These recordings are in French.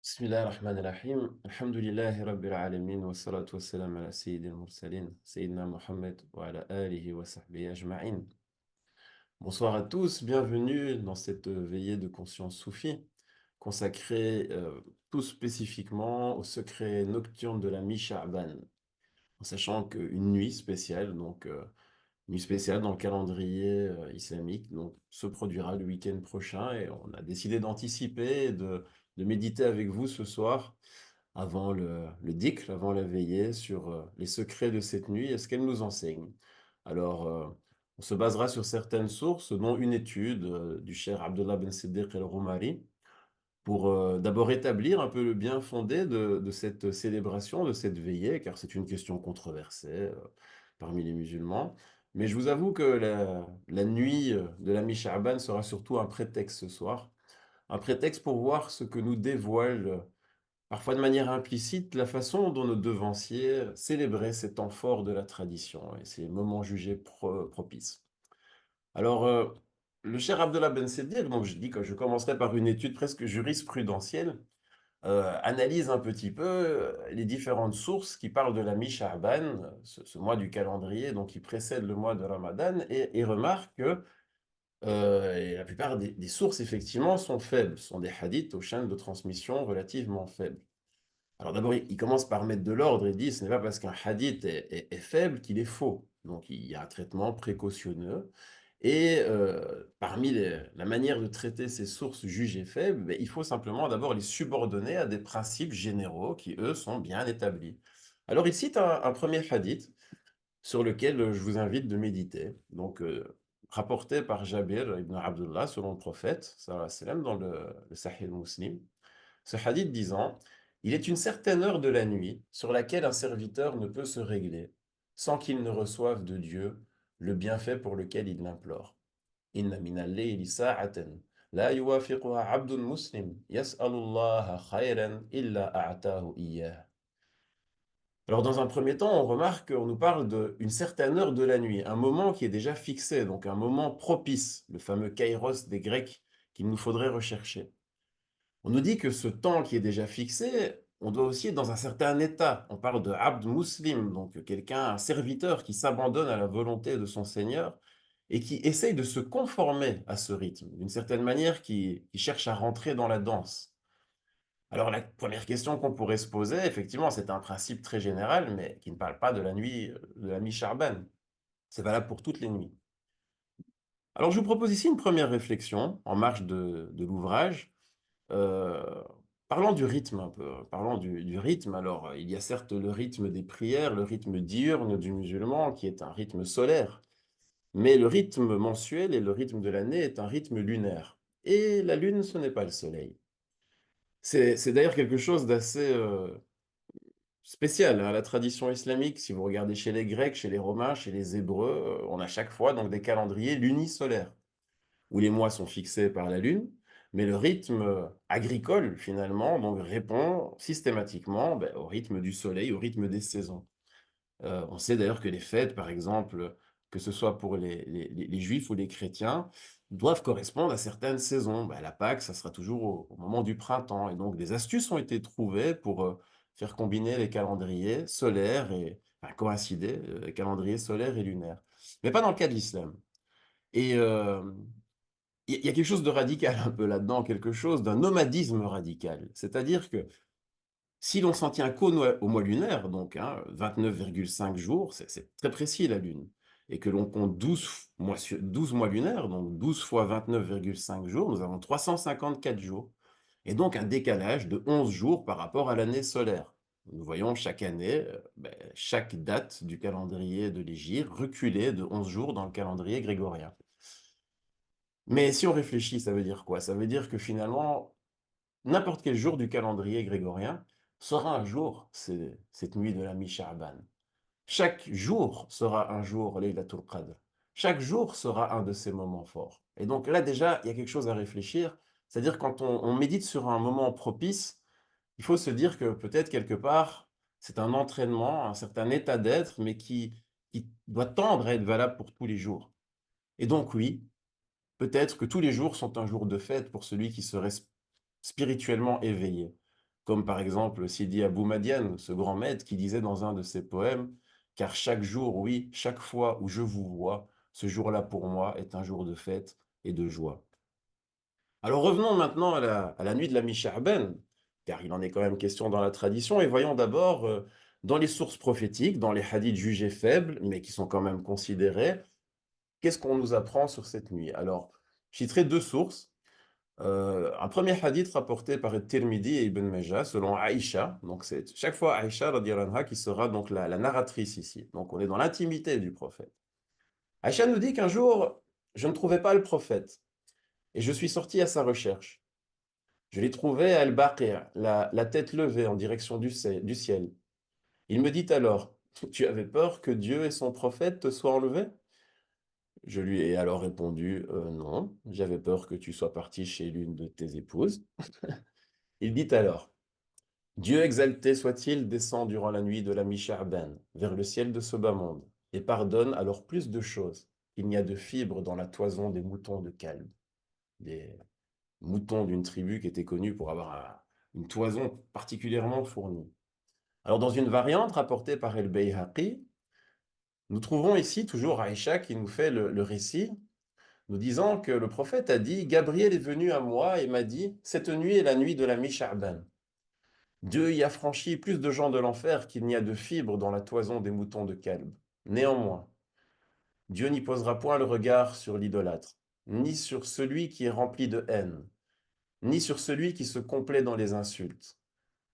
بسم الله الرحمن الرحيم الحمد لله رب العالمين والصلاة والسلام على سيد المرسلين سيدنا Mohammed وعلى آله وصحبه أجمعين. Bonsoir à tous, bienvenue dans cette veillée de conscience soufie consacrée tout spécifiquement au secret nocturne de la mi-Sha'ban, en sachant qu'une nuit spéciale, nuit spéciale dans le calendrier islamique, se produira le week-end prochain et on a décidé d'anticiper et de méditer avec vous ce soir avant le dhikr, avant la veillée, sur les secrets de cette nuit et ce qu'elle nous enseigne. Alors, on se basera sur certaines sources, dont une étude du cheikh Abdullah ben Siddiq el-Roumari, pour d'abord établir un peu le bien fondé de cette célébration, de cette veillée, car c'est une question controversée parmi les musulmans. Mais je vous avoue que la nuit de la mi-Sha'ban sera surtout un prétexte ce soir, un prétexte pour voir ce que nous dévoile parfois de manière implicite, la façon dont nos devanciers célébraient ces temps forts de la tradition et ces moments jugés propices. Alors, le cher Abdullah Ben Seddir, donc je dis que je commencerai par une étude presque jurisprudentielle, analyse un petit peu les différentes sources qui parlent de la mi-Sha'ban, ce mois du calendrier donc qui précède le mois de Ramadan, et remarque que la plupart des sources, effectivement, sont faibles, sont des hadiths aux chaînes de transmission relativement faibles. Alors d'abord, il commence par mettre de l'ordre et dit ce n'est pas parce qu'un hadith est faible qu'il est faux. Donc il y a un traitement précautionneux. Et parmi la manière de traiter ces sources jugées faibles, ben, il faut simplement d'abord les subordonner à des principes généraux qui, eux, sont bien établis. Alors il cite un premier hadith sur lequel je vous invite de méditer. Rapporté par Jabir ibn Abdullah, selon le prophète, sallallahu alayhi wa sallam, dans le Sahih Muslim. Ce hadith disant: il est une certaine heure de la nuit sur laquelle un serviteur ne peut se régler sans qu'il ne reçoive de Dieu le bienfait pour lequel il l'implore. Inna min al-layli sa'atan la yuwafiquha 'abdun muslim yas'alu Allah khayran illa a'tahu iyyah. Alors dans un premier temps, on remarque qu'on nous parle d'une certaine heure de la nuit, un moment qui est déjà fixé, donc un moment propice, le fameux kairos des Grecs qu'il nous faudrait rechercher. On nous dit que ce temps qui est déjà fixé, on doit aussi être dans un certain état. On parle de abd muslim, donc quelqu'un, un serviteur qui s'abandonne à la volonté de son Seigneur et qui essaye de se conformer à ce rythme, d'une certaine manière qui cherche à rentrer dans la danse. Alors la première question qu'on pourrait se poser, effectivement, c'est un principe très général, mais qui ne parle pas de la nuit, de la mi-Charban. C'est valable pour toutes les nuits. Alors je vous propose ici une première réflexion en marge de l'ouvrage. Euh, Parlons du rythme un peu, parlons du rythme. Alors, il y a certes le rythme des prières, le rythme diurne du musulman, qui est un rythme solaire, mais le rythme mensuel et le rythme de l'année est un rythme lunaire. Et la lune, ce n'est pas le soleil. C'est d'ailleurs quelque chose d'assez spécial, hein. La tradition islamique, si vous regardez chez les Grecs, chez les Romains, chez les Hébreux, on a chaque fois donc des calendriers lunisolaires où les mois sont fixés par la Lune, mais le rythme agricole, finalement, donc répond systématiquement ben, au rythme du soleil, au rythme des saisons. On sait d'ailleurs que les fêtes, par exemple, que ce soit pour les juifs ou les chrétiens, doivent correspondre à certaines saisons. Ben, la Pâque, ça sera toujours au moment du printemps. Et donc, des astuces ont été trouvées pour faire combiner les calendriers solaires et enfin, coïncider, les calendriers solaires et lunaires. Mais pas dans le cas de l'islam. Et il y a quelque chose de radical un peu là-dedans, quelque chose d'un nomadisme radical. C'est-à-dire que si l'on s'en tient qu'au mois lunaire, donc 29,5 jours, c'est très précis la Lune, et que l'on compte 12 mois lunaires, donc 12 fois 29,5 jours, nous avons 354 jours, et donc un décalage de 11 jours par rapport à l'année solaire. Nous voyons chaque année, chaque date du calendrier de l'Hégire reculer de 11 jours dans le calendrier grégorien. Mais si on réfléchit, ça veut dire quoi? Ça veut dire que finalement, n'importe quel jour du calendrier grégorien sera un jour, c'est cette nuit de la mi-Sha'ban. Chaque jour sera un jour Laylatul Qadr. Chaque jour sera un de ces moments forts. Et donc là déjà, il y a quelque chose à réfléchir. C'est-à-dire quand on médite sur un moment propice, il faut se dire que peut-être quelque part, c'est un entraînement, un certain état d'être, mais qui doit tendre à être valable pour tous les jours. Et donc oui, peut-être que tous les jours sont un jour de fête pour celui qui serait spirituellement éveillé. comme par exemple Sidi Abou Madian, ce grand maître qui disait dans un de ses poèmes, car chaque jour, oui, chaque fois où je vous vois, ce jour-là pour moi est un jour de fête et de joie. Alors revenons maintenant à la nuit de la mi-Sha'ban, car il en est quand même question dans la tradition, et voyons d'abord dans les sources prophétiques, dans les hadiths jugés faibles, mais qui sont quand même considérés, qu'est-ce qu'on nous apprend sur cette nuit? Alors, je citerai deux sources. Un premier hadith rapporté par Tirmidhi et Ibn Majah, selon Aïcha. Donc, c'est chaque fois Aïcha radhiyallahu anha, qui sera donc la narratrice ici. Donc, on est dans l'intimité du prophète. Aïcha nous dit qu'un jour, je ne trouvais pas le prophète et je suis sorti à sa recherche. Je l'ai trouvé à Al-Baqi', la tête levée en direction du ciel. Il me dit alors, tu avais peur que Dieu et son prophète te soient enlevés? Je lui ai alors répondu, non, j'avais peur que tu sois parti chez l'une de tes épouses. Il dit alors, Dieu exalté soit-il descend durant la nuit de la mi-Sha'ban vers le ciel de ce bas monde et pardonne alors plus de choses. Il n'y a de fibres dans la toison des moutons de Kalb, des moutons d'une tribu qui était connue pour avoir une toison particulièrement fournie. Alors dans une variante rapportée par El-Bayhaqi, nous trouvons ici toujours Aïcha qui nous fait le récit, nous disant que le prophète a dit, Gabriel est venu à moi et m'a dit, cette nuit est la nuit de la mi-Sha'ban. Dieu y a franchi plus de gens de l'enfer qu'il n'y a de fibres dans la toison des moutons de Caleb. Néanmoins, Dieu n'y posera point le regard sur l'idolâtre, ni sur celui qui est rempli de haine, ni sur celui qui se complaît dans les insultes,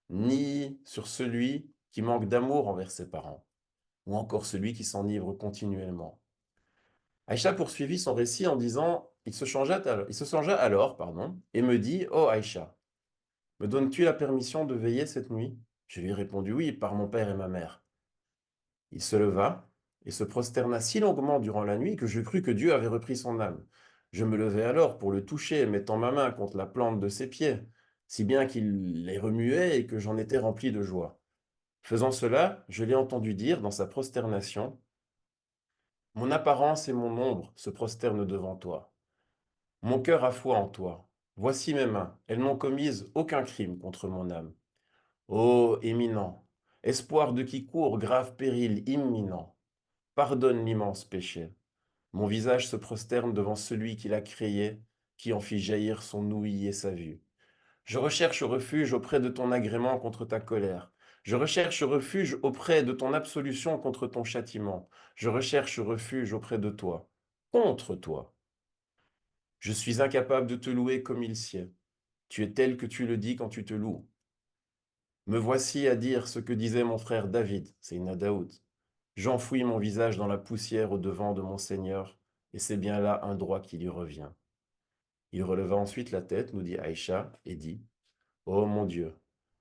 ni sur celui qui manque d'amour envers ses parents, ou encore celui qui s'enivre continuellement. Aïcha poursuivit son récit en disant, il se changea alors, pardon, et me dit, Ô Aïcha, me donnes-tu la permission de veiller cette nuit? Je lui ai répondu oui, par mon père et ma mère. Il se leva et se prosterna si longuement durant la nuit que je crus que Dieu avait repris son âme. Je me levai alors pour le toucher, mettant ma main contre la plante de ses pieds, si bien qu'il les remuait et que j'en étais rempli de joie. Faisant cela, je l'ai entendu dire dans sa prosternation, Mon apparence et mon ombre se prosternent devant toi. Mon cœur a foi en toi. Voici mes mains, elles n'ont commis aucun crime contre mon âme. Ô éminent, espoir de qui court grave péril imminent, pardonne l'immense péché. Mon visage se prosterne devant celui qui l'a créé, qui en fit jaillir son ouïe et sa vue. Je recherche refuge auprès de ton agrément contre ta colère. Je recherche refuge auprès de ton absolution contre ton châtiment. Je recherche refuge auprès de toi, contre toi. Je suis incapable de te louer comme il sied. Tu es tel que tu le dis quand tu te loues. Me voici à dire ce que disait mon frère David, c'est Daoud. J'enfouis mon visage dans la poussière au-devant de mon Seigneur, et c'est bien là un droit qui lui revient. Il releva ensuite la tête, nous dit Aïcha, et dit, Ô mon Dieu,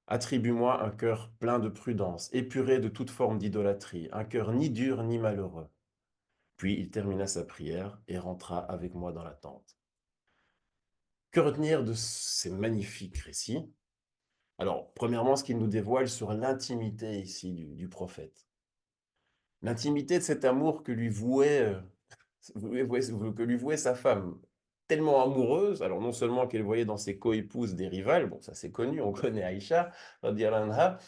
attribue-moi un cœur plein de prudence, épuré de toute forme d'idolâtrie, un cœur ni dur ni malheureux. Puis il termina sa prière et rentra avec moi dans la tente. Que retenir de ces magnifiques récits? Alors, premièrement, ce qu'il nous dévoile sur l'intimité ici du prophète. L'intimité de cet amour que lui vouait sa femme, tellement amoureuse, alors non seulement qu'elle voyait dans ses coépouses des rivales, bon ça c'est connu, on connaît Aïcha, radhiyallahu anha,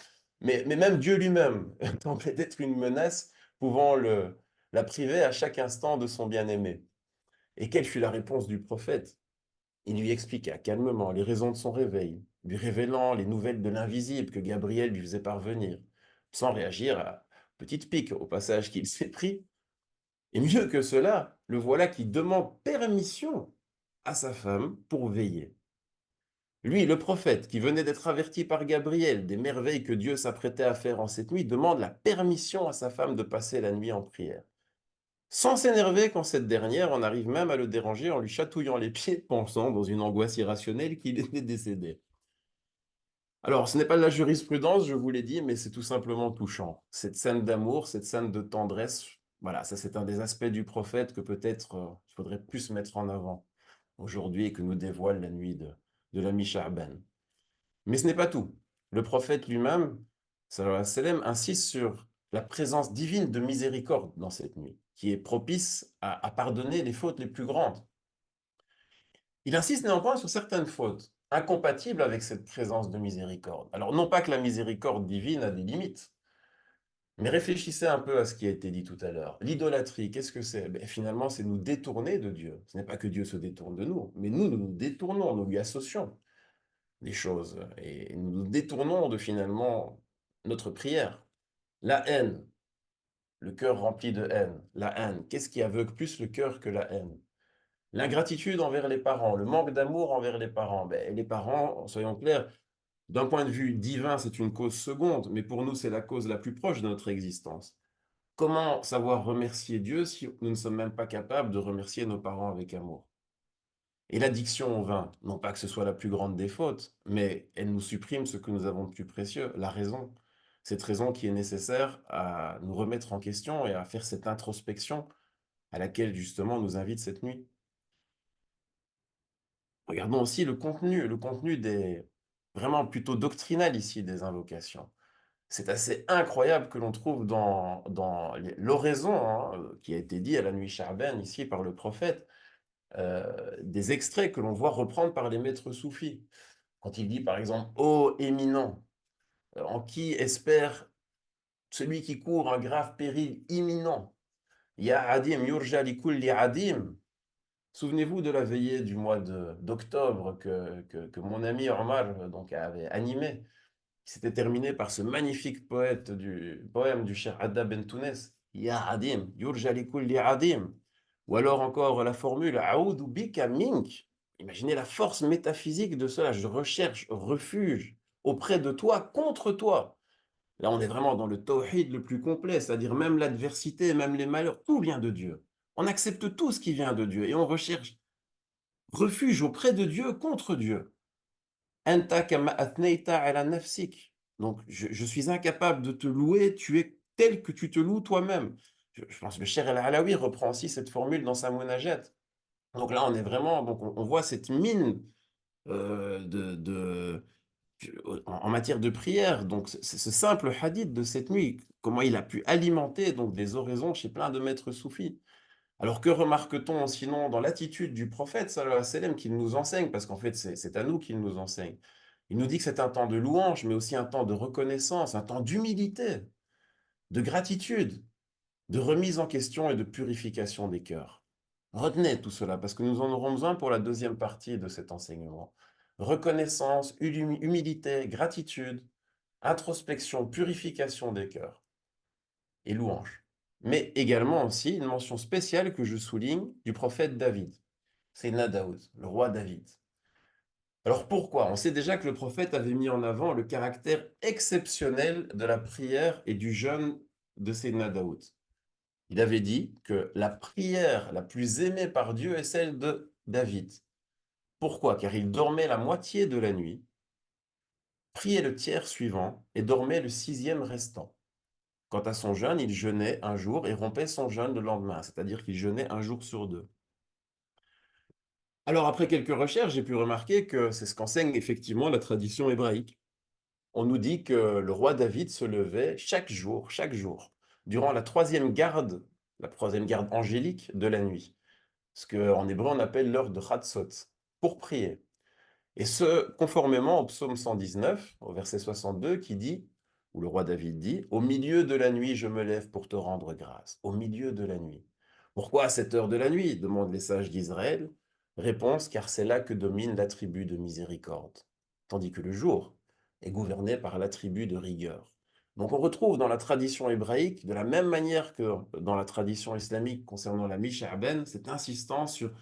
mais même Dieu lui-même semblait être une menace pouvant la priver à chaque instant de son bien-aimé. Et quelle fut la réponse du prophète? Il lui expliqua calmement les raisons de son réveil, lui révélant les nouvelles de l'invisible que Gabriel lui faisait parvenir, sans réagir à petite pique au passage qu'il s'est pris. Et mieux que cela, le voilà qui demande permission à sa femme pour veiller. Lui, le prophète, qui venait d'être averti par Gabriel des merveilles que Dieu s'apprêtait à faire en cette nuit, demande la permission à sa femme de passer la nuit en prière. Sans s'énerver quand cette dernière en arrive même à le déranger en lui chatouillant les pieds, pensant, dans une angoisse irrationnelle, qu'il était décédé. Alors, ce n'est pas de la jurisprudence, je vous l'ai dit, mais c'est tout simplement touchant. Cette scène d'amour, cette scène de tendresse, voilà, ça c'est un des aspects du prophète que peut-être il faudrait plus mettre en avant aujourd'hui et que nous dévoile la nuit de la mi-Sha'ban. Mais ce n'est pas tout. Le prophète lui-même, sallallahu alayhi wa sallam, insiste sur la présence divine de miséricorde dans cette nuit, qui est propice à pardonner les fautes les plus grandes. Il insiste néanmoins sur certaines fautes. incompatible avec cette présence de miséricorde. Alors, non pas que la miséricorde divine a des limites, mais réfléchissez un peu à ce qui a été dit tout à l'heure. L'idolâtrie, qu'est-ce que c'est? Ben, finalement, c'est nous détourner de Dieu. Ce n'est pas que Dieu se détourne de nous, mais nous nous détournons, nous lui associons des choses et nous nous détournons de finalement notre prière. La haine, le cœur rempli de haine, la haine, qu'est-ce qui aveugle plus le cœur que la haine? L'ingratitude envers les parents, le manque d'amour envers les parents. Ben, les parents, soyons clairs, d'un point de vue divin, c'est une cause seconde, mais pour nous, c'est la cause la plus proche de notre existence. Comment savoir remercier Dieu si nous ne sommes même pas capables de remercier nos parents avec amour? Et l'addiction au vin, non pas que ce soit la plus grande des fautes, mais elle nous supprime ce que nous avons de plus précieux, la raison. Cette raison qui est nécessaire à nous remettre en question et à faire cette introspection à laquelle justement nous invite cette nuit. Regardons aussi le contenu des vraiment plutôt doctrinal ici des invocations. C'est assez incroyable que l'on trouve dans l'oraison qui a été dit à la nuit Cha'ban ici par le prophète, des extraits que l'on voit reprendre par les maîtres soufis. Quand il dit par exemple ô éminent, en qui espère celui qui court un grave péril imminent, Ya Adim, Yurja li kulli Adim. Souvenez-vous de la veillée du mois d'octobre que mon ami Omar donc, avait animé, qui s'était terminé par ce magnifique poème du cher Adda Ben Tounes, Ya Adim, Yurja li kulli Adim. Ou alors encore la formule Aoudou bika mink. Imaginez la force métaphysique de cela. Je recherche refuge auprès de toi, contre toi. Là, on est vraiment dans le tawhid le plus complet, c'est-à-dire même l'adversité, même les malheurs, tout vient de Dieu. On accepte tout ce qui vient de Dieu et on recherche refuge auprès de Dieu contre Dieu. Anta kama athneita ala nafsik. Donc, je suis incapable de te louer, tu es tel que tu te loues toi-même. Je pense que le Cheikh El-Alaoui reprend aussi cette formule dans sa Munajat. Donc là, on est vraiment, donc on voit cette mine en matière de prière. Donc, ce simple hadith de cette nuit, comment il a pu alimenter donc des oraisons chez plein de maîtres soufis. Alors que remarque-t-on sinon dans l'attitude du prophète sallallahu alayhi wa sallam qu'il nous enseigne, parce qu'en fait c'est à nous qu'il nous enseigne. Il nous dit que c'est un temps de louange, mais aussi un temps de reconnaissance, un temps d'humilité, de gratitude, de remise en question et de purification des cœurs. Retenez tout cela, parce que nous en aurons besoin pour la deuxième partie de cet enseignement. Reconnaissance, humilité, gratitude, introspection, purification des cœurs et louange. Mais également aussi une mention spéciale que je souligne du prophète David. C'est Daoud, le roi David. Alors pourquoi? On sait déjà que le prophète avait mis en avant le caractère exceptionnel de la prière et du jeûne de Sayyidina Daoud. Il avait dit que la prière la plus aimée par Dieu est celle de David. Pourquoi? Car il dormait la moitié de la nuit, priait le tiers suivant et dormait le sixième restant. Quant à son jeûne, il jeûnait un jour et rompait son jeûne le lendemain, c'est-à-dire qu'il jeûnait un jour sur deux. Alors après quelques recherches, j'ai pu remarquer que c'est ce qu'enseigne effectivement la tradition hébraïque. On nous dit que le roi David se levait chaque jour, durant la troisième garde angélique de la nuit, ce qu'en hébreu on appelle l'heure de Chatzot, pour prier. Et ce, conformément au psaume 119, au verset 62, qui dit, où le roi David dit, au milieu de la nuit, je me lève pour te rendre grâce. Au milieu de la nuit. Pourquoi à cette heure de la nuit? Demandent les sages d'Israël. Réponse, car c'est là que domine l'attribut de miséricorde, tandis que le jour est gouverné par l'attribut de rigueur. Donc on retrouve dans la tradition hébraïque, de la même manière que dans la tradition islamique concernant la Misha'ben, cette insistance sur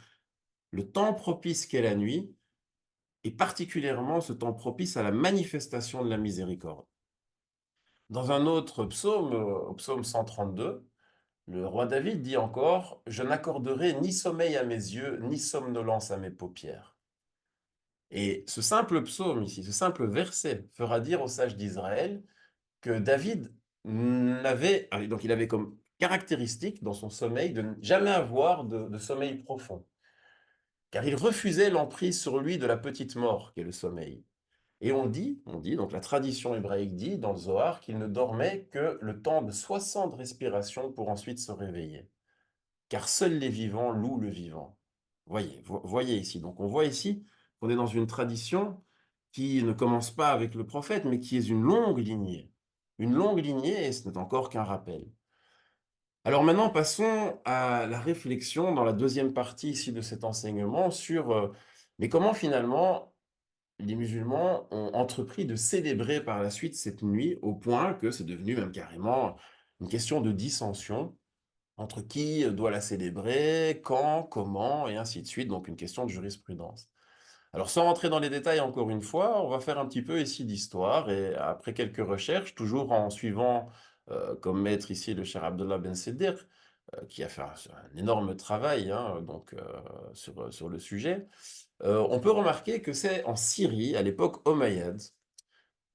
le temps propice qu'est la nuit, et particulièrement ce temps propice à la manifestation de la miséricorde. Dans un autre psaume, au psaume 132, le roi David dit encore, je n'accorderai ni sommeil à mes yeux, ni somnolence à mes paupières. Et ce simple psaume ici, ce simple verset, fera dire aux sages d'Israël que David donc il avait comme caractéristique dans son sommeil de ne jamais avoir de sommeil profond, car il refusait l'emprise sur lui de la petite mort qu'est le sommeil. Et donc la tradition hébraïque dit dans le Zohar qu'il ne dormait que le temps de 60 respirations pour ensuite se réveiller. Car seuls les vivants louent le vivant. Voyez ici. Donc on voit ici qu'on est dans une tradition qui ne commence pas avec le prophète, mais qui est une longue lignée. Une longue lignée, et ce n'est encore qu'un rappel. Alors maintenant, passons à la réflexion dans la deuxième partie ici de cet enseignement sur mais comment finalement les musulmans ont entrepris de célébrer par la suite cette nuit au point que c'est devenu même carrément une question de dissension entre qui doit la célébrer, quand, comment, et ainsi de suite, donc une question de jurisprudence. Alors sans rentrer dans les détails encore une fois, on va faire un petit peu ici d'histoire et après quelques recherches, toujours en suivant comme maître ici le cher Abdullah Ben Seddir, qui a fait un énorme travail hein, donc, sur le sujet, on peut remarquer que c'est en Syrie, à l'époque omeyyade,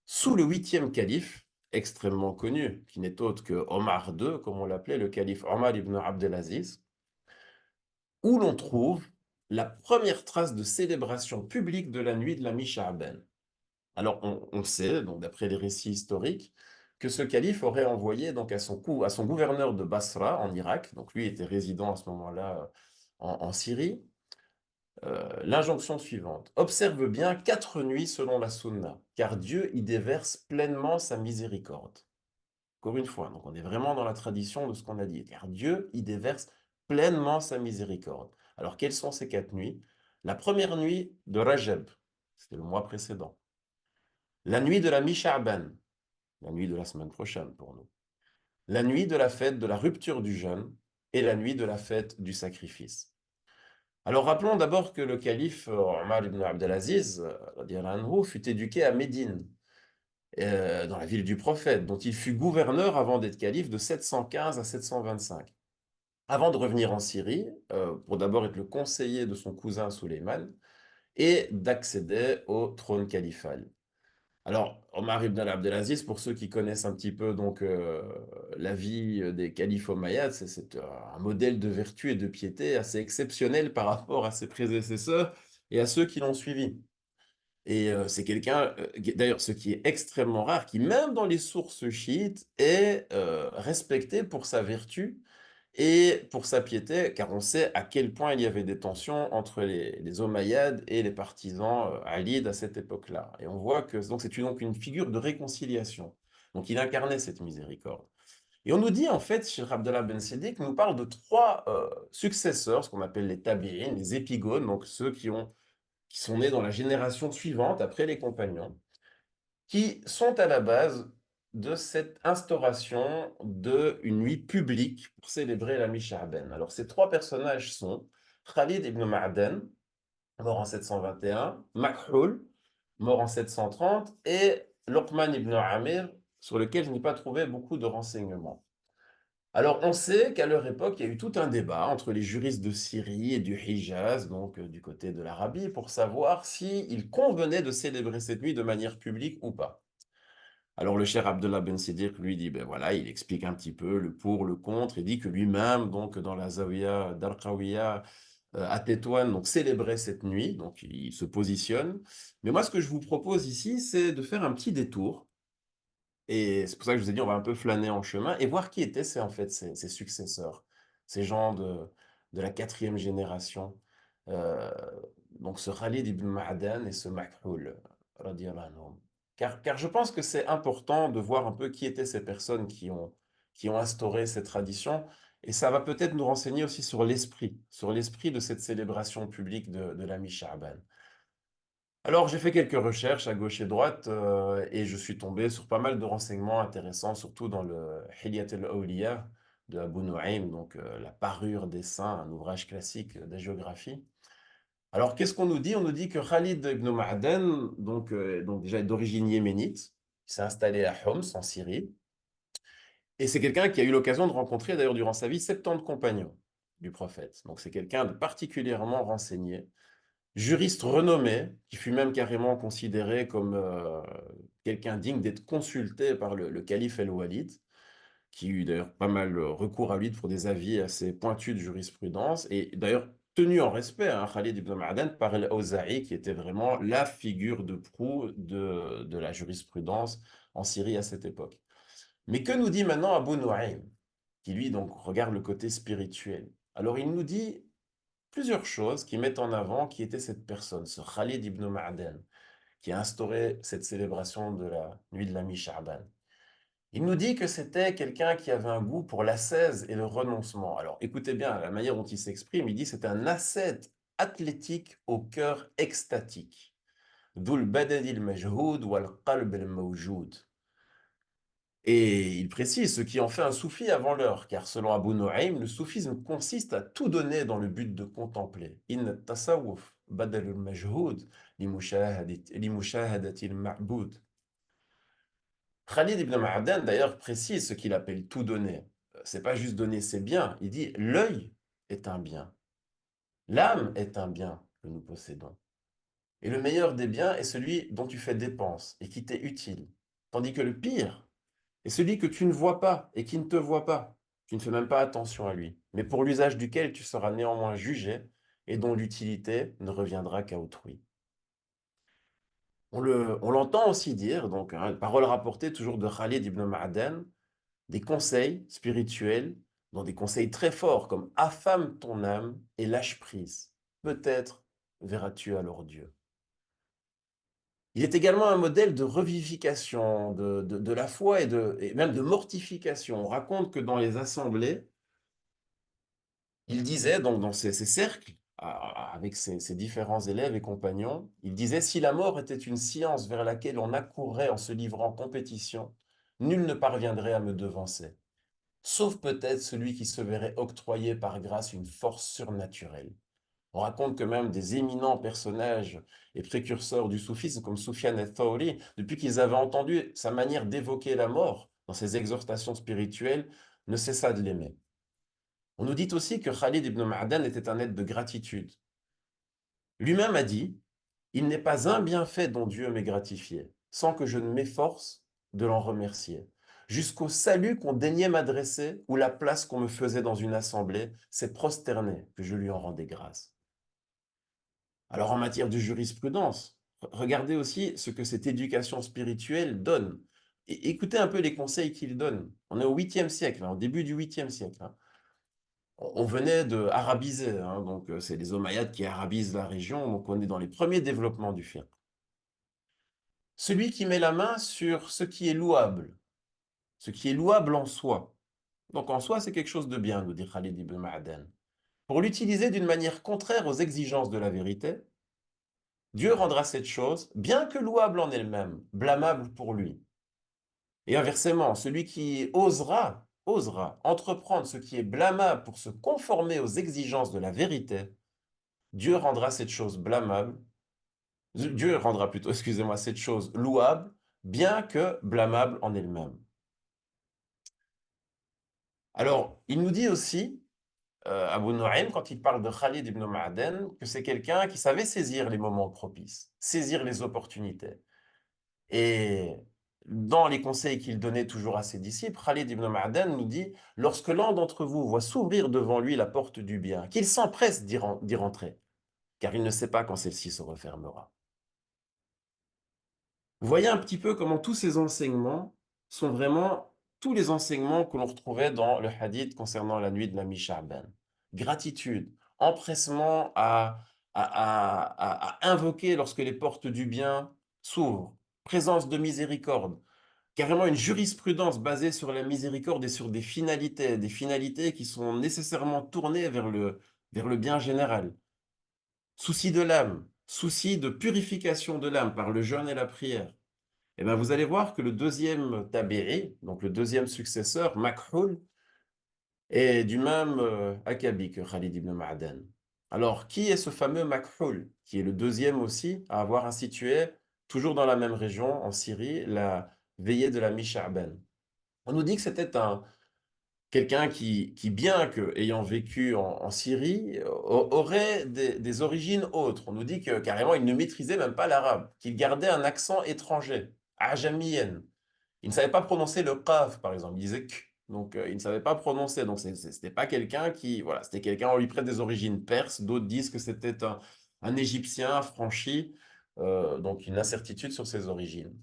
sous le huitième calife, extrêmement connu, qui n'est autre que Omar II, comme on l'appelait, le calife Omar ibn Abdelaziz, où l'on trouve la première trace de célébration publique de la nuit de la mi-Sha'ban. Alors, on sait, donc d'après les récits historiques, que ce calife aurait envoyé donc à son gouverneur de Basra en Irak, donc lui était résident à ce moment-là en Syrie, l'injonction suivante. Observe bien 4 nuits selon la Sunna, car Dieu y déverse pleinement sa miséricorde. Encore une fois, donc on est vraiment dans la tradition de ce qu'on a dit, car Dieu y déverse pleinement sa miséricorde. Alors, quelles sont ces 4 nuits? La première nuit de Rajab, c'était le mois précédent. La nuit de la mi-Sha'ban, la nuit de la semaine prochaine pour nous. La nuit de la fête de la rupture du jeûne et la nuit de la fête du sacrifice. Alors rappelons d'abord que le calife Omar ibn Abdelaziz radiyallahu anhu, fut éduqué à Médine, dans la ville du prophète, dont il fut gouverneur avant d'être calife de 715 à 725. Avant de revenir en Syrie, pour d'abord être le conseiller de son cousin Sulayman et d'accéder au trône califal. Alors, Omar ibn Abdelaziz, pour ceux qui connaissent un petit peu donc, la vie des califes omeyyades, c'est un modèle de vertu et de piété assez exceptionnel par rapport à ses prédécesseurs et à ceux qui l'ont suivi. Et c'est quelqu'un, d'ailleurs, ce qui est extrêmement rare, qui même dans les sources chiites est respecté pour sa vertu et pour sa piété, car on sait à quel point il y avait des tensions entre les Omeyyades et les partisans alides à cette époque-là. Et on voit que donc c'est donc une figure de réconciliation. Donc il incarnait cette miséricorde. Et on nous dit en fait, Cheikh Abdallah Ben Siddiq nous parle de trois successeurs, ce qu'on appelle les tabi'in, les épigones, donc ceux qui sont nés dans la génération suivante, après les compagnons, qui sont à la base de cette instauration d'une nuit publique pour célébrer la Mi-Sha'ban. Alors, ces trois personnages sont Khalid ibn Ma'dan, mort en 721, Makhul, mort en 730, et Luqman ibn Amir, sur lequel je n'ai pas trouvé beaucoup de renseignements. Alors, on sait qu'à leur époque, il y a eu tout un débat entre les juristes de Syrie et du Hijaz, donc du côté de l'Arabie, pour savoir s'il convenait de célébrer cette nuit de manière publique ou pas. Alors le cher Abdullah Ben Siddiq lui dit, ben voilà, il explique un petit peu le pour, le contre, et dit que lui-même, donc dans la Zawiya d'Al-Qawiya à Tétouan, donc célébrait cette nuit, donc il se positionne. Mais moi, ce que je vous propose ici, c'est de faire un petit détour, et c'est pour ça que je vous ai dit, on va un peu flâner en chemin, et voir qui étaient en fait ces successeurs, ces gens de la quatrième génération. Euh, donc ce Khalid ibn Ma'dan et ce Makhul, radiyallahu anhum. Car je pense que c'est important de voir un peu qui étaient ces personnes qui ont instauré cette tradition, et ça va peut-être nous renseigner aussi sur l'esprit de cette célébration publique de la mi-Sha'ban. Alors, j'ai fait quelques recherches à gauche et droite et je suis tombé sur pas mal de renseignements intéressants, surtout dans le Hilyat al-Awliya de Abu Nu'aym, donc la parure des saints, un ouvrage classique d'hagiographie. Alors, qu'est-ce qu'on nous dit? On nous dit que Khalid ibn Ma'dan, donc déjà est d'origine yéménite, il s'est installé à Homs, en Syrie, et c'est quelqu'un qui a eu l'occasion de rencontrer, d'ailleurs, durant sa vie, 70 compagnons du prophète. Donc, c'est quelqu'un de particulièrement renseigné, juriste renommé, qui fut même carrément considéré comme quelqu'un digne d'être consulté par le calife El-Walid, qui eut d'ailleurs pas mal recours à lui pour des avis assez pointus de jurisprudence, et d'ailleurs tenu en respect, hein, Khalid ibn Ma'dan, par El-Awza'i, qui était vraiment la figure de proue de la jurisprudence en Syrie à cette époque. Mais que nous dit maintenant Abu Nu'aym, qui lui donc regarde le côté spirituel? Alors il nous dit plusieurs choses qui mettent en avant qui était cette personne, ce Khalid ibn Ma'dan, qui a instauré cette célébration de la nuit de la mi-Sha'ban. Il nous dit que c'était quelqu'un qui avait un goût pour l'ascèse et le renoncement. Alors écoutez bien la manière dont il s'exprime, il dit c'est un ascète athlétique au cœur extatique. D'où le badad al-majhoud wal qalb al-mawjoud. Et il précise ce qui en fait un soufi avant l'heure, car selon Abu Nu'aym, le soufisme consiste à tout donner dans le but de contempler. In tasawwuf badal al-majhoud li mushahadati al-ma'boud. Khalid ibn Ma'adan d'ailleurs précise ce qu'il appelle tout donner. C'est pas juste donner ses biens, il dit l'œil est un bien, l'âme est un bien que nous possédons. Et le meilleur des biens est celui dont tu fais dépense et qui t'est utile. Tandis que le pire est celui que tu ne vois pas et qui ne te voit pas. Tu ne fais même pas attention à lui, mais pour l'usage duquel tu seras néanmoins jugé et dont l'utilité ne reviendra qu'à autrui. On l'entend aussi dire, donc, hein, parole rapportée toujours de Khalid ibn Ma'adan, des conseils spirituels, dans des conseils très forts comme affame ton âme et lâche prise. Peut-être verras-tu alors Dieu. Il est également un modèle de revivification de la foi et même de mortification. On raconte que dans les assemblées, il disait, donc dans ces cercles, avec ses différents élèves et compagnons, il disait, si la mort était une science vers laquelle on accourrait en se livrant en compétition, nul ne parviendrait à me devancer, sauf peut-être celui qui se verrait octroyer par grâce une force surnaturelle. On raconte que même des éminents personnages et précurseurs du soufisme, comme Soufiane el-Thawri, depuis qu'ils avaient entendu sa manière d'évoquer la mort dans ses exhortations spirituelles, ne cessa de l'aimer. On nous dit aussi que Khalid ibn Ma'dan était un être de gratitude. Lui-même a dit, il n'est pas un bienfait dont Dieu m'ait gratifié, sans que je ne m'efforce de l'en remercier. Jusqu'au salut qu'on daignait m'adresser ou la place qu'on me faisait dans une assemblée, c'est prosterné que je lui en rendais grâce. Alors en matière de jurisprudence, regardez aussi ce que cette éducation spirituelle donne. Et écoutez un peu les conseils qu'il donne. On est au 8e siècle, au début du 8e siècle. On venait de arabiser, donc c'est les Omeyyades qui arabisent la région, donc on est dans les premiers développements du fiqh. Celui qui met la main sur ce qui est louable en soi. Donc en soi, c'est quelque chose de bien, nous dit Khalid ibn Ma'adan. Pour l'utiliser d'une manière contraire aux exigences de la vérité, Dieu rendra cette chose, bien que louable en elle-même, blâmable pour lui. Et inversement, celui qui osera entreprendre ce qui est blâmable pour se conformer aux exigences de la vérité, Dieu rendra cette chose blâmable, Dieu rendra plutôt, excusez-moi, cette chose louable, bien que blâmable en elle-même. Alors, il nous dit aussi, Abu Nu'aym, quand il parle de Khalid ibn Ma'adan, que c'est quelqu'un qui savait saisir les moments propices, saisir les opportunités. Et dans les conseils qu'il donnait toujours à ses disciples, Khalid ibn Ma'adan nous dit, lorsque l'un d'entre vous voit s'ouvrir devant lui la porte du bien, qu'il s'empresse d'y rentrer, car il ne sait pas quand celle-ci se refermera. Vous voyez un petit peu comment tous ces enseignements sont vraiment tous les enseignements que l'on retrouvait dans le hadith concernant la nuit de la mi-Sha'ban. Gratitude, empressement à invoquer lorsque les portes du bien s'ouvrent, présence de miséricorde, carrément une jurisprudence basée sur la miséricorde et sur des finalités qui sont nécessairement tournées vers le bien général. Souci de l'âme, souci de purification de l'âme par le jeûne et la prière. Et bien, vous allez voir que le deuxième Taberi, donc le deuxième successeur, Makhul, est du même acabit que Khalid ibn Ma'adan. Alors, qui est ce fameux Makhul, qui est le deuxième aussi à avoir institué, toujours dans la même région, en Syrie, la veillée de la mi-Sha'ban? On nous dit que c'était quelqu'un qui, bien que ayant vécu en Syrie, aurait des origines autres. On nous dit que carrément, il ne maîtrisait même pas l'arabe, qu'il gardait un accent étranger, ajamien. Il ne savait pas prononcer le qaf, par exemple. Il disait k. Donc, il ne savait pas prononcer. Donc, c'était pas quelqu'un qui. Voilà, c'était quelqu'un, on lui prête des origines perses. D'autres disent que c'était un Égyptien affranchi. Donc, une incertitude sur ses origines.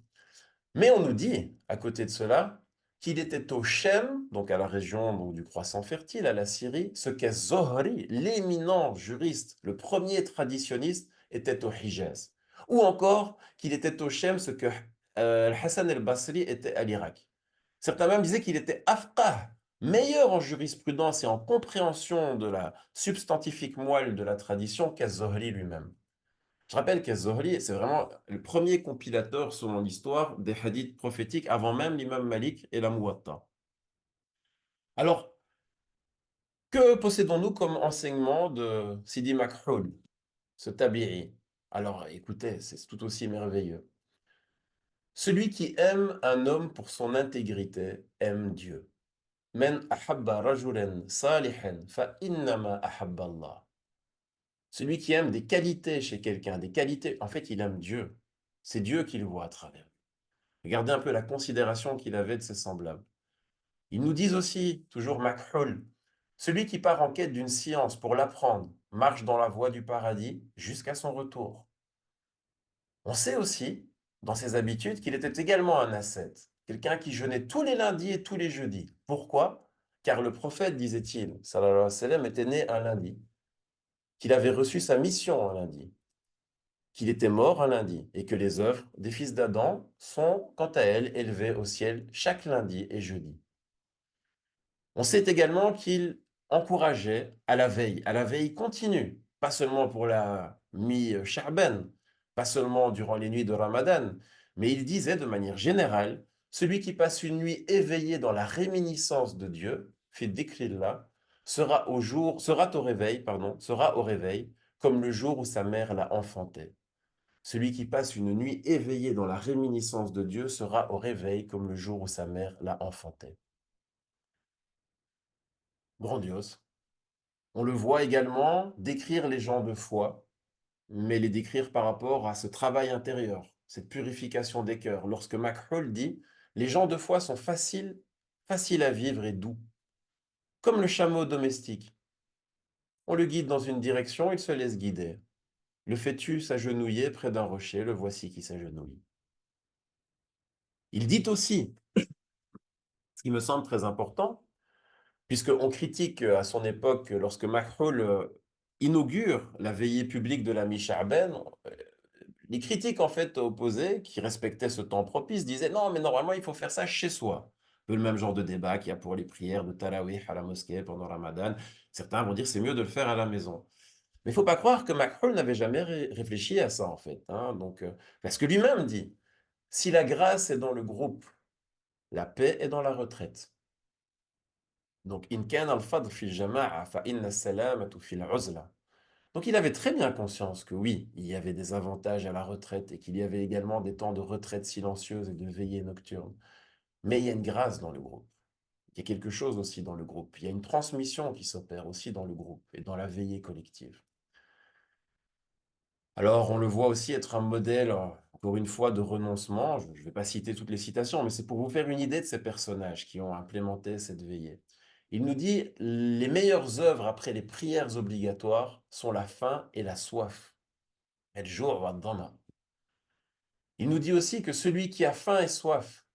Mais on nous dit, à côté de cela, qu'il était au Shem, donc à la région donc, du croissant fertile, à la Syrie, ce qu'est Zohri, l'éminent juriste, le premier traditionniste, était au Hijaz. Ou encore qu'il était au Shem, ce que Hassan el-Basri était à l'Irak. Certains même disaient qu'il était afqah, meilleur en jurisprudence et en compréhension de la substantifique moelle de la tradition qu'Az-Zohri lui-même. Je rappelle qu'Az-Zohri, c'est vraiment le premier compilateur, selon l'histoire, des hadiths prophétiques avant même l'imam Malik et la Muwatta. Alors, que possédons-nous comme enseignement de Sidi Makhroul, ce tabi'i? Alors, écoutez, c'est tout aussi merveilleux. Celui qui aime un homme pour son intégrité aime Dieu. Men ahabba rajulan salihan fa innama ahabba Allah. Celui qui aime des qualités chez quelqu'un, des qualités, en fait, il aime Dieu. C'est Dieu qui le voit à travers. Regardez un peu la considération qu'il avait de ses semblables. Ils nous disent aussi, toujours Makhul, celui qui part en quête d'une science pour l'apprendre marche dans la voie du paradis jusqu'à son retour. On sait aussi, dans ses habitudes, qu'il était également un ascète, quelqu'un qui jeûnait tous les lundis et tous les jeudis. Pourquoi? Car le prophète, disait-il, sallallahu alayhi wa sallam, était né un lundi, qu'il avait reçu sa mission un lundi, qu'il était mort un lundi, et que les œuvres des fils d'Adam sont, quant à elles, élevées au ciel chaque lundi et jeudi. On sait également qu'il encourageait à la veille continue, pas seulement pour la mi-Sha'ban, pas seulement durant les nuits de Ramadan, mais il disait de manière générale, celui qui passe une nuit éveillé dans la réminiscence de Dieu, fi dhikrillah, sera au réveil, comme le jour où sa mère l'a enfanté. Celui qui passe une nuit éveillé dans la réminiscence de Dieu sera au réveil, comme le jour où sa mère l'a enfanté. Grandiose. On le voit également décrire les gens de foi, mais les décrire par rapport à ce travail intérieur, cette purification des cœurs. Lorsque Makhul dit, les gens de foi sont faciles à vivre et doux, comme le chameau domestique. On le guide dans une direction, il se laisse guider. Le fœtus agenouillé près d'un rocher, le voici qui s'agenouille. Il dit aussi, ce qui me semble très important, puisqu'on critique à son époque, lorsque Makhul inaugure la veillée publique de la Mi-Sha'ban, les critiques en fait opposés, qui respectaient ce temps propice, disaient non, mais normalement il faut faire ça chez soi. Un peu le même genre de débat qu'il y a pour les prières de Tarawih à la mosquée pendant Ramadan. Certains vont dire c'est mieux de le faire à la maison. Mais il ne faut pas croire que Macron n'avait jamais réfléchi à ça en fait, hein. Donc, parce que lui-même dit, si la grâce est dans le groupe, la paix est dans la retraite. Donc, in kana al-fadl fil jama'a fa inna salamatu fil uzla. Donc il avait très bien conscience que oui, il y avait des avantages à la retraite et qu'il y avait également des temps de retraite silencieuse et de veillée nocturne. Mais il y a une grâce dans le groupe. Il y a quelque chose aussi dans le groupe. Il y a une transmission qui s'opère aussi dans le groupe et dans la veillée collective. Alors on le voit aussi être un modèle, encore une fois, de renoncement. Je ne vais pas citer toutes les citations, mais c'est pour vous faire une idée de ces personnages qui ont implémenté cette veillée. Il nous dit, les meilleures œuvres après les prières obligatoires sont la faim et la soif. El-jour wa dama. Il nous dit aussi que celui qui a faim et soif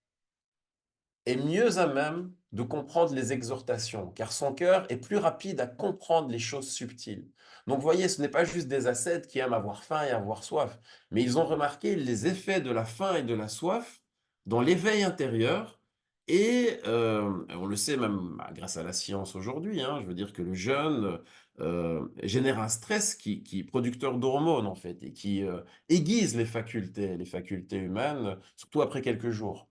est mieux à même de comprendre les exhortations, car son cœur est plus rapide à comprendre les choses subtiles. Donc, vous voyez, ce n'est pas juste des ascètes qui aiment avoir faim et avoir soif, mais ils ont remarqué les effets de la faim et de la soif dans l'éveil intérieur. Et on le sait même grâce à la science aujourd'hui, hein, je veux dire que le jeûne génère un stress qui est producteur d'hormones en fait, et qui aiguise les facultés humaines, surtout après quelques jours.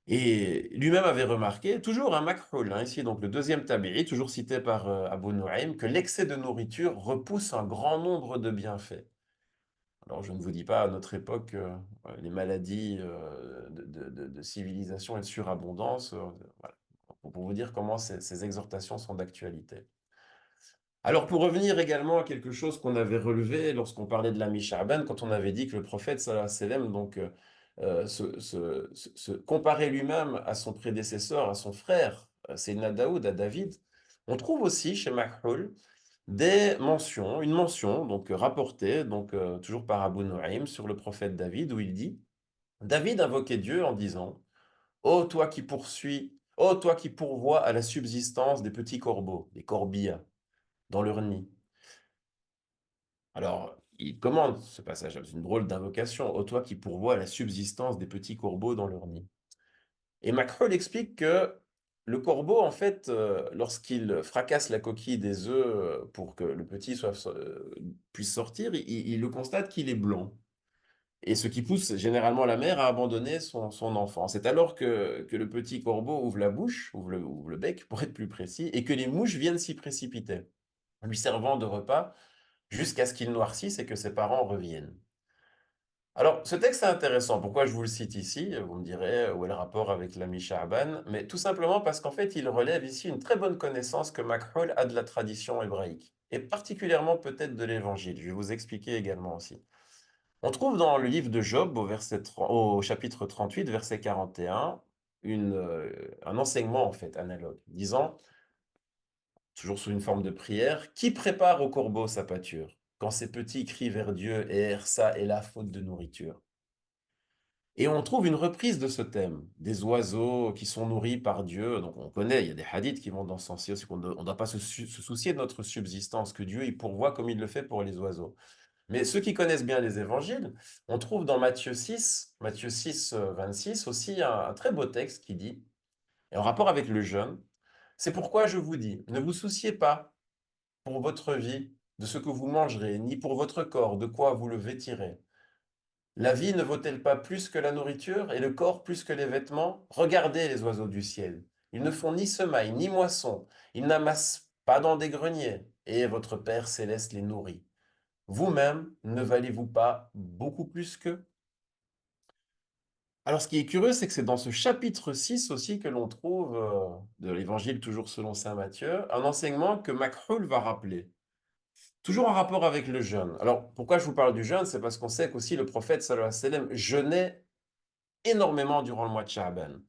Et lui-même avait remarqué, toujours un Makhul, hein, ici donc le deuxième tabi'i, toujours cité par Abu Nu'aym, que l'excès de nourriture repousse un grand nombre de bienfaits. Alors je ne vous dis pas à notre époque les maladies de civilisation et de surabondance, voilà, pour vous dire comment ces exhortations sont d'actualité. Alors pour revenir également à quelque chose qu'on avait relevé lorsqu'on parlait de la mi-Sha'ban, quand on avait dit que le prophète sallallahu alayhi wa sallam donc, se comparait lui-même à son prédécesseur, à son frère, Sayyidina Daoud, à David, on trouve aussi chez Makhul des mentions, une mention donc rapportée donc, toujours par Abu Nu'aym sur le prophète David où il dit David invoquait Dieu en disant Ô toi qui poursuis, ô toi qui pourvois à la subsistance des petits corbeaux, des corbillas, dans leur nid. Alors, il commande ce passage, c'est une drôle d'invocation. Ô toi qui pourvois à la subsistance des petits corbeaux dans leur nid. Et Macron explique que le corbeau, en fait, lorsqu'il fracasse la coquille des œufs pour que le petit puisse sortir, il le constate qu'il est blanc. Et ce qui pousse généralement la mère à abandonner son enfant. C'est alors que le petit corbeau ouvre la bouche, ouvre le bec, pour être plus précis, et que les mouches viennent s'y précipiter, lui servant de repas jusqu'à ce qu'il noircisse et que ses parents reviennent. Alors, ce texte est intéressant. Pourquoi je vous le cite ici? Vous me direz, où est le rapport avec l'ami Sha'ban? Mais tout simplement parce qu'en fait, il relève ici une très bonne connaissance que Makhul a de la tradition hébraïque, et particulièrement peut-être de l'Évangile. Je vais vous expliquer également aussi. On trouve dans le livre de Job, au chapitre 38, verset 41, un enseignement en fait analogue, disant, toujours sous une forme de prière, qui prépare au corbeau sa pâture, quand ses petits crient vers Dieu et errent ça et la faute de nourriture. Et on trouve une reprise de ce thème, des oiseaux qui sont nourris par Dieu. Donc on connaît, il y a des hadiths qui vont dans ce sens aussi, qu'on ne doit pas se soucier de notre subsistance, que Dieu il pourvoit comme il le fait pour les oiseaux. Mais ceux qui connaissent bien les évangiles, on trouve dans Matthieu 6, 26 aussi un très beau texte qui dit, et en rapport avec le jeûne, c'est pourquoi je vous dis, ne vous souciez pas pour votre vie de ce que vous mangerez, ni pour votre corps, de quoi vous le vêtirez. La vie ne vaut-elle pas plus que la nourriture et le corps plus que les vêtements? Regardez les oiseaux du ciel. Ils ne font ni semaille, ni moisson. Ils n'amassent pas dans des greniers. Et votre Père céleste les nourrit. Vous-même, ne valez-vous pas beaucoup plus qu'eux? Alors, ce qui est curieux, c'est que c'est dans ce chapitre 6 aussi que l'on trouve, de l'Évangile toujours selon saint Matthieu, un enseignement que Makhul va rappeler. Toujours en rapport avec le jeûne. Alors, pourquoi je vous parle du jeûne? C'est parce qu'on sait qu'aussi le prophète, sallallahu alayhi wa sallam, jeûnait énormément durant le mois de Sha'ban.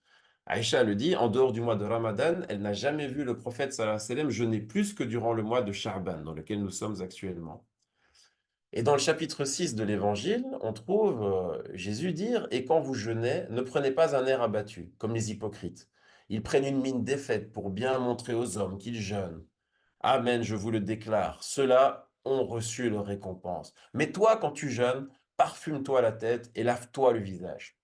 Aïcha le dit, en dehors du mois de Ramadan, elle n'a jamais vu le prophète sallallahu alayhi wa sallam jeûner plus que durant le mois de Sha'ban, dans lequel nous sommes actuellement. Et dans le chapitre 6 de l'Évangile, on trouve Jésus dire, et quand vous jeûnez, ne prenez pas un air abattu, comme les hypocrites. Ils prennent une mine défaite pour bien montrer aux hommes qu'ils jeûnent. Amen, je vous le déclare, ceux-là ont reçu leur récompense. Mais toi, quand tu jeûnes, parfume-toi la tête et lave-toi le visage.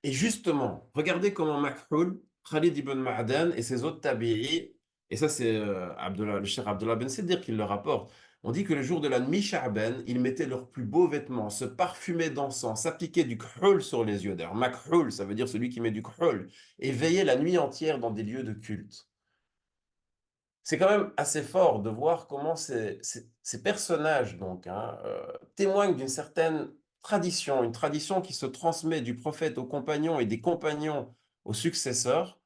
Et justement, regardez comment Makhul, Khalid ibn Ma'dan et ses autres tabi'i, et ça c'est le cher Abdullah Ben Siddir qui le rapporte, on dit que le jour de la nuit Sha'ban, ils mettaient leurs plus beaux vêtements, se parfumaient d'encens, s'appliquaient du khul sur les yeux. D'ailleurs, Makhul, ça veut dire celui qui met du khul, et veillaient la nuit entière dans des lieux de culte. C'est quand même assez fort de voir comment ces personnages donc, témoignent d'une certaine tradition, une tradition qui se transmet du prophète aux compagnons et des compagnons aux successeurs,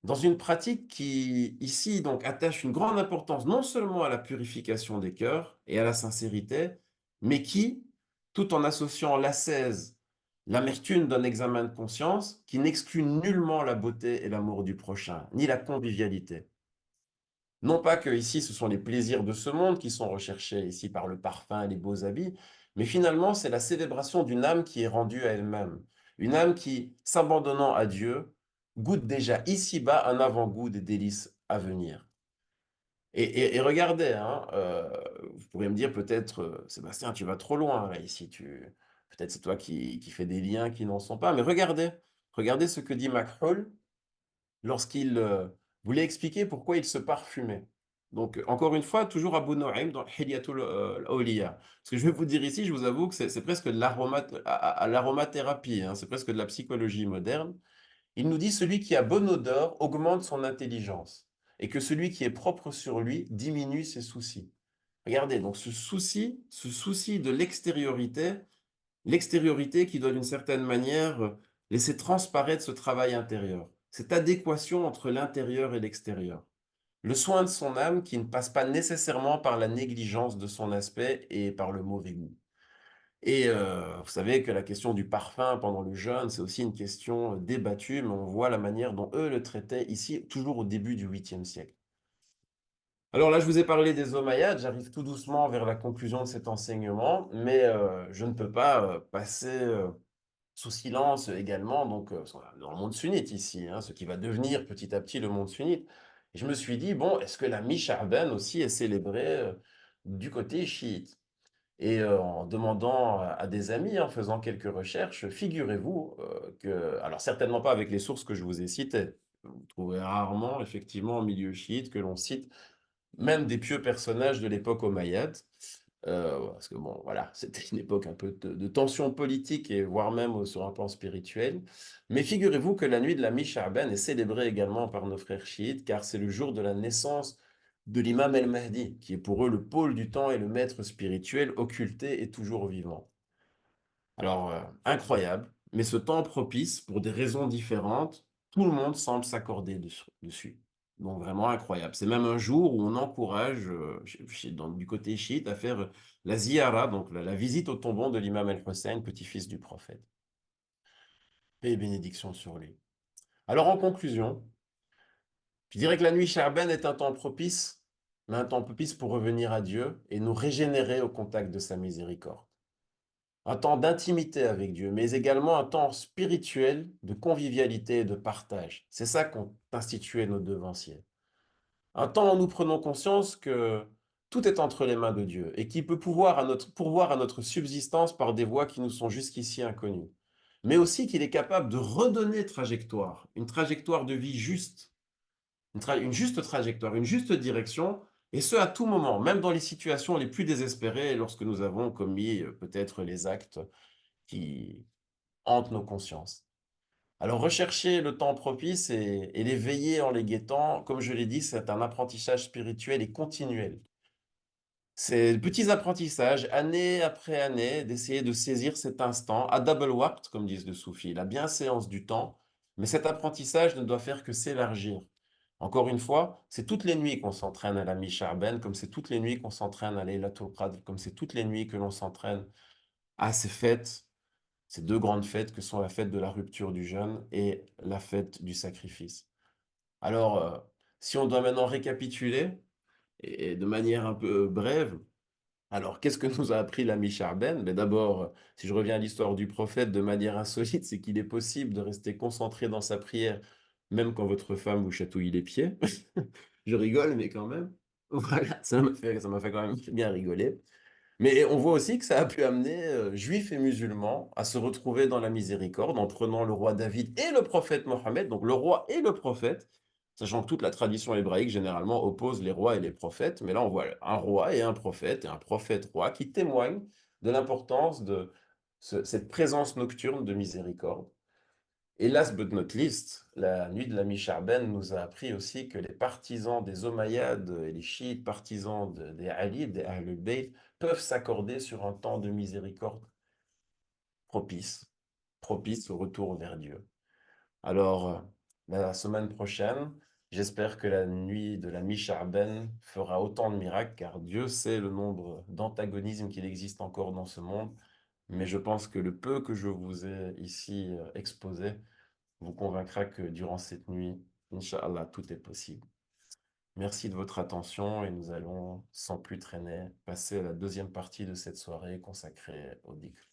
dans une pratique qui, ici, donc, attache une grande importance non seulement à la purification des cœurs et à la sincérité, mais qui, tout en associant l'ascèse, l'amertume d'un examen de conscience, qui n'exclut nullement la beauté et l'amour du prochain, ni la convivialité. Non pas que ici ce sont les plaisirs de ce monde qui sont recherchés ici par le parfum et les beaux habits, mais finalement c'est la célébration d'une âme qui est rendue à elle-même. Une âme qui, s'abandonnant à Dieu, goûte déjà ici-bas un avant-goût des délices à venir. Et regardez, vous pourrez me dire peut-être, Sébastien, tu vas trop loin là ici, peut-être c'est toi qui fais des liens qui n'en sont pas, mais regardez ce que dit Makhul lorsqu'il voulait expliquer pourquoi il se parfumait. Donc, encore une fois, toujours Abu Nu'aym dans Hilyatul Awliya. Ce que je vais vous dire ici, je vous avoue que c'est presque de l'aromathérapie, hein, c'est presque de la psychologie moderne. Il nous dit celui qui a bonne odeur augmente son intelligence et que celui qui est propre sur lui diminue ses soucis. Regardez, donc ce souci de l'extériorité qui doit d'une certaine manière laisser transparaître ce travail intérieur, cette adéquation entre l'intérieur et l'extérieur. Le soin de son âme qui ne passe pas nécessairement par la négligence de son aspect et par le mauvais goût. Et vous savez que la question du parfum pendant le jeûne, c'est aussi une question débattue, mais on voit la manière dont eux le traitaient ici, toujours au début du 8e siècle. Alors là, je vous ai parlé des Omeyyades, j'arrive tout doucement vers la conclusion de cet enseignement, mais je ne peux pas passer sous silence également, donc dans le monde sunnite ici, hein, ce qui va devenir petit à petit le monde sunnite. Et je me suis dit, bon, est-ce que la mi-Sha'ban aussi est célébrée du côté chiite? Et en demandant à des amis, en faisant quelques recherches, figurez-vous que, alors certainement pas avec les sources que je vous ai citées, vous trouverez rarement effectivement en milieu chiite que l'on cite même des pieux personnages de l'époque omeyyade, parce que bon, voilà, c'était une époque un peu de tension politique et voire même sur un plan spirituel. Mais figurez-vous que la nuit de la mi-Sha'ban est célébrée également par nos frères chiites, car c'est le jour de la naissance de l'imam El-Mahdi, qui est pour eux le pôle du temps et le maître spirituel occulté et toujours vivant. Alors, incroyable, mais ce temps propice, pour des raisons différentes, tout le monde semble s'accorder dessus. Donc, vraiment incroyable. C'est même un jour où on encourage, du côté chiite, à faire la ziyara, donc la visite au tombeau de l'imam El-Hussein, petit-fils du prophète. Paix et bénédiction sur lui. Alors, en conclusion, je dirais que la nuit Sha'ban est un temps propice, mais un temps propice pour revenir à Dieu et nous régénérer au contact de sa miséricorde. Un temps d'intimité avec Dieu, mais également un temps spirituel de convivialité et de partage. C'est ça qu'ont institué nos devanciers. Un temps où nous prenons conscience que tout est entre les mains de Dieu et qui peut pourvoir à notre subsistance par des voies qui nous sont jusqu'ici inconnues. Mais aussi qu'il est capable de redonner trajectoire, une trajectoire de vie juste, une juste trajectoire, une juste direction, et ce à tout moment, même dans les situations les plus désespérées, lorsque nous avons commis peut-être les actes qui hantent nos consciences. Alors, rechercher le temps propice et les veiller en les guettant, comme je l'ai dit, c'est un apprentissage spirituel et continuel. C'est de petits apprentissages, année après année, d'essayer de saisir cet instant, à double waqt, comme disent les soufis, la bienséance du temps, mais cet apprentissage ne doit faire que s'élargir. Encore une fois, c'est toutes les nuits qu'on s'entraîne à la mi-Sha'ban, comme c'est toutes les nuits qu'on s'entraîne à Laylatul Qadr, comme c'est toutes les nuits que l'on s'entraîne à ces fêtes, ces deux grandes fêtes que sont la fête de la rupture du jeûne et la fête du sacrifice. Alors, si on doit maintenant récapituler, et de manière un peu brève, alors qu'est-ce que nous a appris l'ami Charben? Mais d'abord, si je reviens à l'histoire du prophète de manière insolite, c'est qu'il est possible de rester concentré dans sa prière, même quand votre femme vous chatouille les pieds. Je rigole, mais quand même. Voilà, ça m'a fait quand même bien rigoler. Mais on voit aussi que ça a pu amener juifs et musulmans à se retrouver dans la miséricorde en prenant le roi David et le prophète Mohammed, donc le roi et le prophète, sachant que toute la tradition hébraïque généralement oppose les rois et les prophètes, mais là on voit un roi et un prophète roi qui témoignent de l'importance de cette présence nocturne de miséricorde. Et last but not least, la nuit de la mi-Sha'ban nous a appris aussi que les partisans des Omeyyades et les chiites partisans des Ali, des Ahlul Bayt, peuvent s'accorder sur un temps de miséricorde propice, propice au retour vers Dieu. Alors, la semaine prochaine, j'espère que la nuit de la mi-Sha'ban fera autant de miracles, car Dieu sait le nombre d'antagonismes qu'il existe encore dans ce monde, mais je pense que le peu que je vous ai ici exposé vous convaincra que durant cette nuit, Inch'Allah, tout est possible. Merci de votre attention et nous allons, sans plus traîner, passer à la deuxième partie de cette soirée consacrée au dhikr.